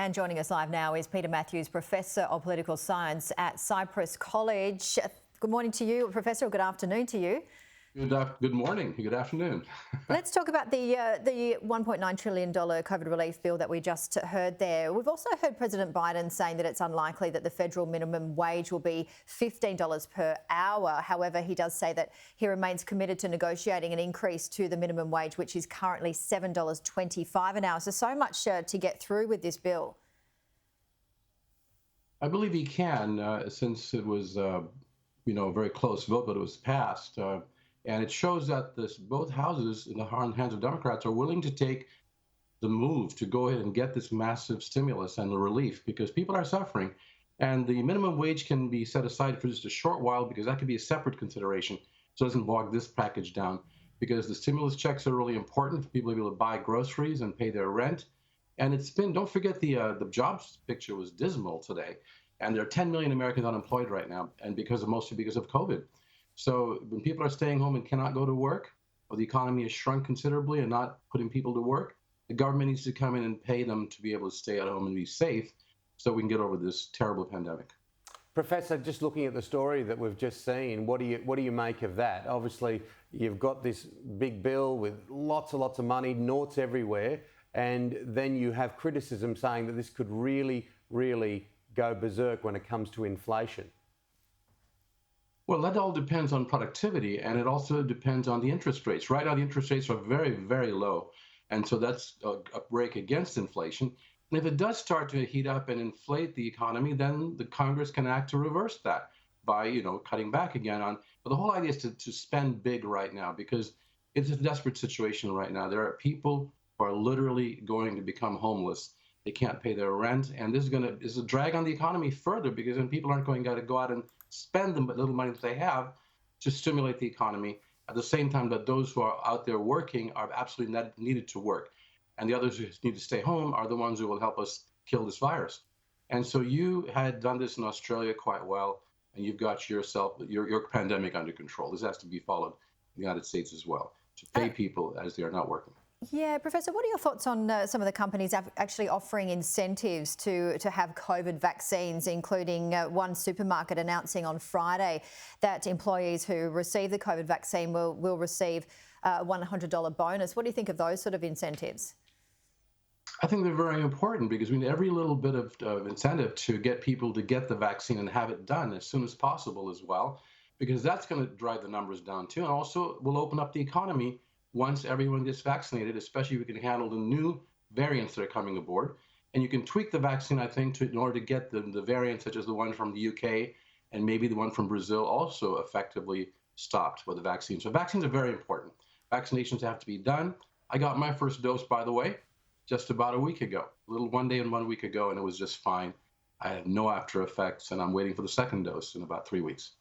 And joining us live now is Peter Mathews, Professor of Political Science at Cyprus College. Good morning to you, Professor, or good afternoon to you. Good morning, good afternoon. Let's talk about the $1.9 trillion COVID relief bill that we just heard there. We've also heard President Biden saying that it's unlikely that the federal minimum wage will be $15 per hour. However, he does say that he remains committed to negotiating an increase to the minimum wage, which is currently $7.25 an hour. So much to get through with this bill. I believe he can, since it was, a very close vote, but it was passed. And it shows that both houses in the hands of Democrats are willing to take the move to go ahead and get this massive stimulus and the relief, because people are suffering. And the minimum wage can be set aside for just a short while, because that could be a separate consideration, so it doesn't bog this package down. Because the stimulus checks are really important for people to be able to buy groceries and pay their rent. And don't forget the jobs picture was dismal today. And there are 10 million Americans unemployed right now, and mostly because of COVID. So when people are staying home and cannot go to work, or the economy has shrunk considerably and not putting people to work, the government needs to come in and pay them to be able to stay at home and be safe so we can get over this terrible pandemic. Professor, just looking at the story that we've just seen, what do you make of that? Obviously, you've got this big bill with lots and lots of money, noughts everywhere, and then you have criticism saying that this could really, really go berserk when it comes to inflation. Well, that all depends on productivity, and it also depends on the interest rates. Right now, the interest rates are very, very low, and so that's a break against inflation. And if it does start to heat up and inflate the economy, then the Congress can act to reverse that by, cutting back again on. But the whole idea is to spend big right now, because it's a desperate situation right now. There are people who are literally going to become homeless. They can't pay their rent, and this is a drag on the economy further, because then people aren't going to go out and spend the little money that they have to stimulate the economy, at the same time that those who are out there working are absolutely not needed to work. And the others who need to stay home are the ones who will help us kill this virus. And so you had done this in Australia quite well, and you've got your pandemic under control. This has to be followed in the United States as well, to pay people as they are not working. Yeah, Professor, what are your thoughts on some of the companies actually offering incentives to have COVID vaccines, including one supermarket announcing on Friday that employees who receive the COVID vaccine will receive a $100 bonus? What do you think of those sort of incentives? I think they're very important, because we need every little bit of incentive to get people to get the vaccine and have it done as soon as possible as well, because that's going to drive the numbers down too, and also will open up the economy once everyone gets vaccinated, especially if we can handle the new variants that are coming aboard. And you can tweak the vaccine, I think, in order to get the variants such as the one from the UK and maybe the one from Brazil also effectively stopped with the vaccine. So vaccines are very important. Vaccinations have to be done. I got my first dose, by the way, just about a week ago, one day and 1 week ago, and it was just fine. I had no after effects, and I'm waiting for the second dose in about 3 weeks.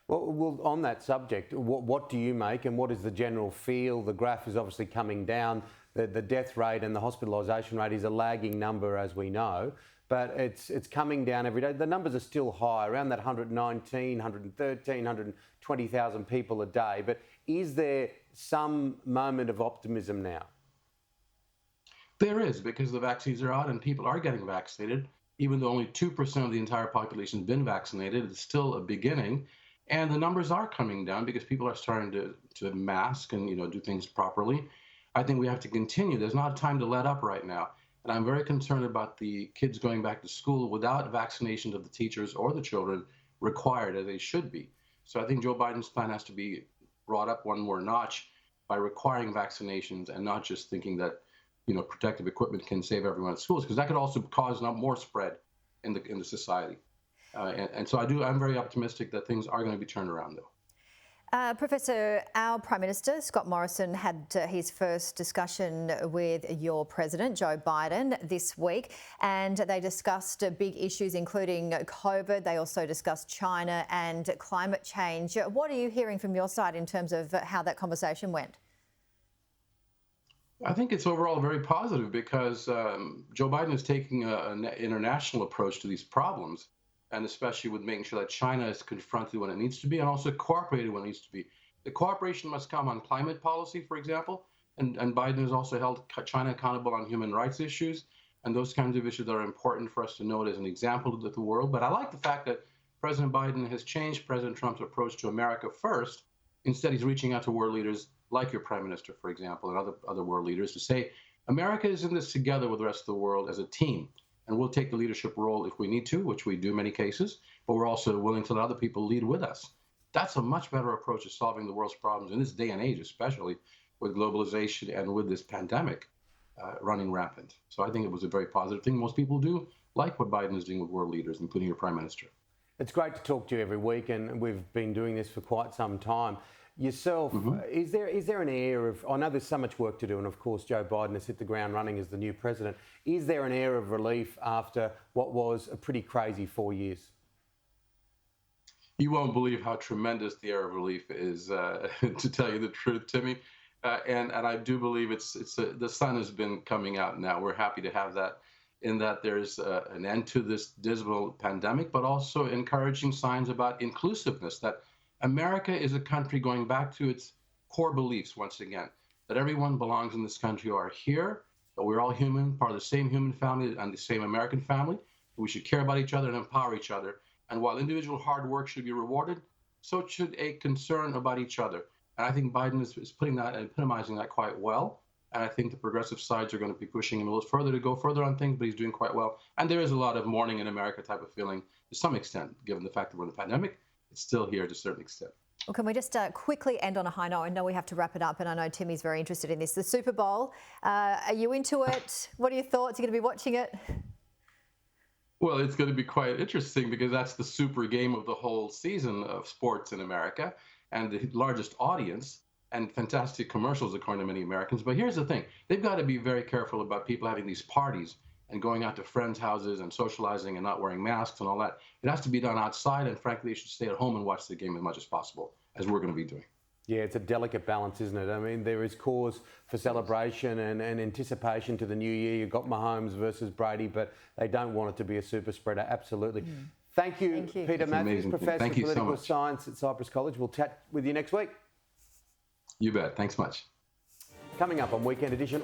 Well, on that subject, what do you make, and what is the general feel? The graph is obviously coming down. The death rate and the hospitalisation rate is a lagging number, as we know, but it's coming down every day. The numbers are still high, around that 119, 113, 120,000 people a day. But is there some moment of optimism now? There is, because the vaccines are out and people are getting vaccinated. Even though only 2% of the entire population has been vaccinated, it's still a beginning. And the numbers are coming down because people are starting to mask and do things properly. I think we have to continue. There's not time to let up right now. And I'm very concerned about the kids going back to school without vaccinations of the teachers or the children required, as they should be. So I think Joe Biden's plan has to be brought up one more notch by requiring vaccinations, and not just thinking that protective equipment can save everyone at schools, because that could also cause more spread in the society. And so I'm very optimistic that things are going to be turned around, though. Professor, our Prime Minister, Scott Morrison, had his first discussion with your President, Joe Biden, this week, and they discussed big issues, including COVID. They also discussed China and climate change. What are you hearing from your side in terms of how that conversation went? I think it's overall very positive, because Joe Biden is taking an international approach to these problems, and especially with making sure that China is confronted when it needs to be, and also cooperated when it needs to be. The cooperation must come on climate policy, for example, and Biden has also held China accountable on human rights issues. And those kinds of issues are important for us to note as an example to the world. But I like the fact that President Biden has changed President Trump's approach to America first. Instead, he's reaching out to world leaders like your prime minister, for example, and other world leaders to say, America is in this together with the rest of the world as a team. And we'll take the leadership role if we need to, which we do in many cases, but we're also willing to let other people lead with us. That's a much better approach to solving the world's problems in this day and age, especially with globalization and with this pandemic running rampant. So I think it was a very positive thing. Most people do like what Biden is doing with world leaders, including your prime minister. It's great to talk to you every week, and we've been doing this for quite some time. Yourself, is there an air of, I know there's so much work to do, and of course Joe Biden has hit the ground running as the new president. Is there an air of relief after what was a pretty crazy 4 years? You won't believe how tremendous the air of relief is, to tell you the truth, Timmy. And I do believe the sun has been coming out now. We're happy to have that, in that there's an end to this dismal pandemic, but also encouraging signs about inclusiveness, that America is a country going back to its core beliefs once again, that everyone belongs in this country, are here, that we're all human, part of the same human family and the same American family. We should care about each other and empower each other. And while individual hard work should be rewarded, so should a concern about each other. And I think Biden is putting that and epitomizing that quite well. And I think the progressive sides are going to be pushing him a little further to go further on things, but he's doing quite well. And there is a lot of mourning in America type of feeling to some extent, given the fact that we're in the pandemic. It's still here to a certain extent. Well, can we just quickly end on a high note? I know we have to wrap it up, and I know Timmy's very interested in this. The Super Bowl, are you into it? What are your thoughts? Are you going to be watching it? Well, it's going to be quite interesting because that's the super game of the whole season of sports in America, and the largest audience and fantastic commercials, according to many Americans. But here's the thing. They've got to be very careful about people having these parties and going out to friends' houses and socializing and not wearing masks and all that. It has to be done outside, and frankly, they should stay at home and watch the game as much as possible, as we're going to be doing. Yeah, it's a delicate balance, isn't it? I mean, there is cause for celebration and anticipation to the new year. You've got Mahomes versus Brady, but they don't want it to be a super spreader. Absolutely. Thank you, Peter Mathews, Professor of Political Science at Cypress College. We'll chat with you next week. You bet. Thanks much. Coming up on Weekend Edition,